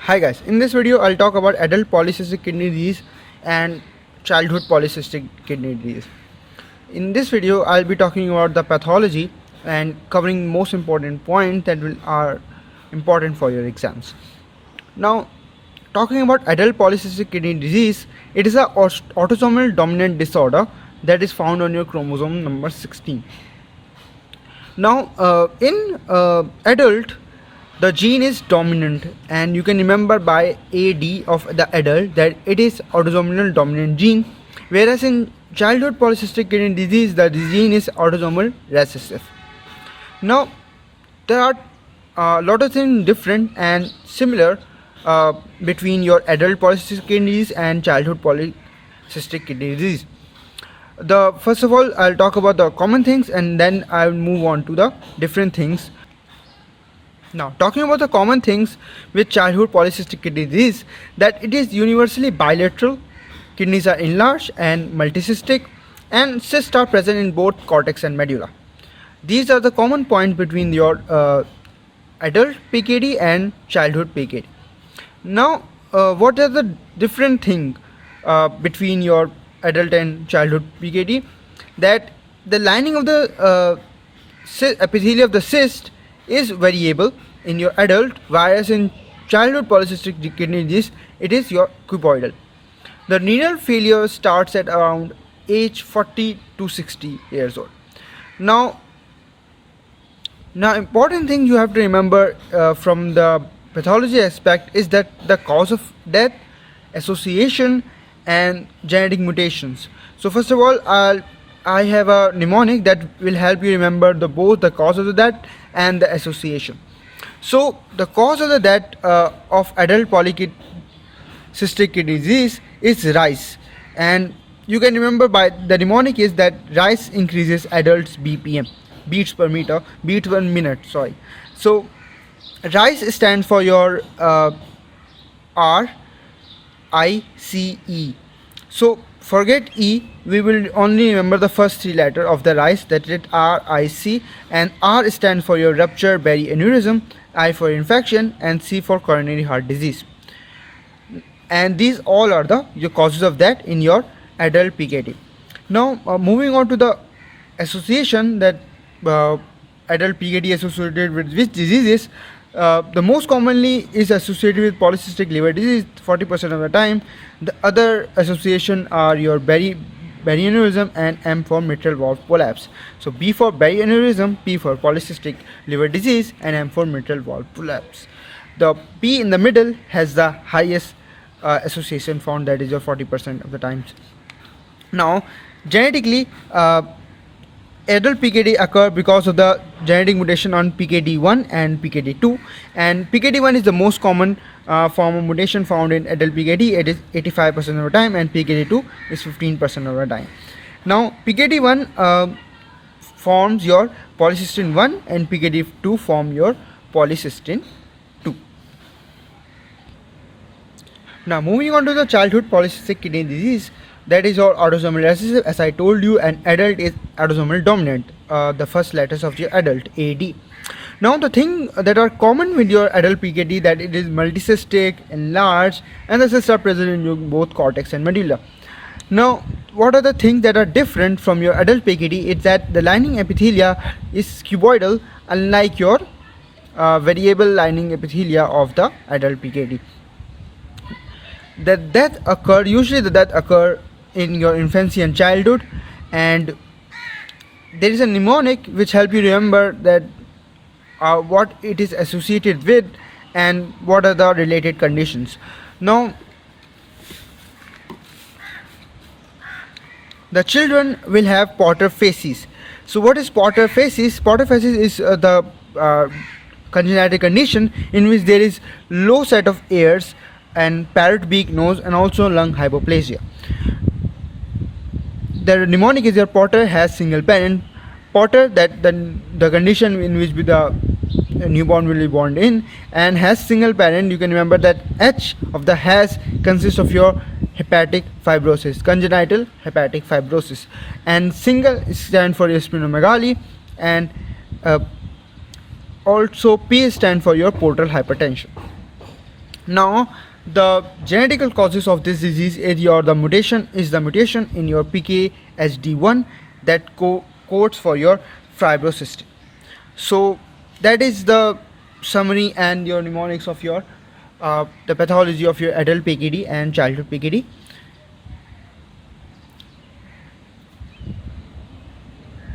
Hi guys, in this video I'll talk about adult polycystic kidney disease and childhood polycystic kidney disease. In this video I'll be talking about the pathology and covering most important points that are important for your exams. Now, talking about adult polycystic kidney disease, it is a autosomal dominant disorder that is found on your chromosome number 16. Now, in adult, the gene is dominant, and you can remember by AD of the adult that it is autosomal dominant gene, whereas in childhood polycystic kidney disease the gene is autosomal recessive. Now, there are a lot of things different and similar between your adult polycystic kidney disease and childhood polycystic kidney disease. First of all, I'll talk about the common things and then I'll move on to the different things. Now, talking about the common things with childhood polycystic kidney disease, that it is universally bilateral, kidneys are enlarged and multicystic, and cysts are present in both cortex and medulla. These are the common points between your adult PKD and childhood PKD. Now, what are the different things between your adult and childhood PKD? That the lining of the epithelium of the cyst is variable in your adult, whereas in childhood polycystic kidney disease it is your cuboidal. The renal failure starts at around age 40 to 60 years old. Now important thing you have to remember from the pathology aspect is that the cause of death, association and genetic mutations. So first of all, I have a mnemonic that will help you remember both the cause of the death and the association. So the cause of the death of adult polycystic kidney disease is rice, and you can remember by the mnemonic is that rice increases adults BPM, beats per minute. So rice stands for your RICE. So forget E, we will only remember the first three letters of the rice, that is RIC, and R stands for your rupture berry aneurysm, I for infection, and C for coronary heart disease. And these all are your causes of that in your adult PKD. Now, moving on to the association, that adult PKD associated with which diseases. The most commonly is associated with polycystic liver disease 40% of the time. The other association are your berry aneurysm and M for mitral valve prolapse. So B for berry aneurysm, P for polycystic liver disease, and M for mitral valve prolapse. The P in the middle has the highest association found, that is your 40% of the times. Now, genetically, adult PKD occur because of the genetic mutation on PKD1 and PKD2, and PKD1 is the most common form of mutation found in adult PKD. It is 85% of the time, and PKD2 is 15% of the time. Now, PKD1 forms your polycystin 1 and PKD2 form your polycystin 2. Now, moving on to the childhood polycystic kidney disease, that is your autosomal recessive. As I told you, an adult is autosomal dominant, the first letters of your adult, AD. Now, the thing that are common with your adult PKD, that it is multicystic, enlarged, and the cysts are present in your both cortex and medulla. Now, what are the things that are different from your adult PKD? It's that the lining epithelia is cuboidal, unlike your variable lining epithelia of the adult PKD. Usually the death occur in your infancy and childhood, and there is a mnemonic which help you remember that what it is associated with and what are the related conditions. Now, the children will have Porter facies. So what is Porter facies? Porter facies is the congenital condition in which there is low set of ears and parrot beak nose and also lung hypoplasia. The mnemonic is your Porter has single parent. Porter, that the condition in which the newborn will be born in, and has single parent. You can remember that H of the has consists of your hepatic fibrosis, congenital hepatic fibrosis, and single stand for your splenomegaly, and also P stand for your portal hypertension. Now, the genetical causes of this disease is the mutation in your PKSD1 that codes for your fibrocyst. So that is the summary and your mnemonics of your the pathology of your adult PKD and childhood PKD.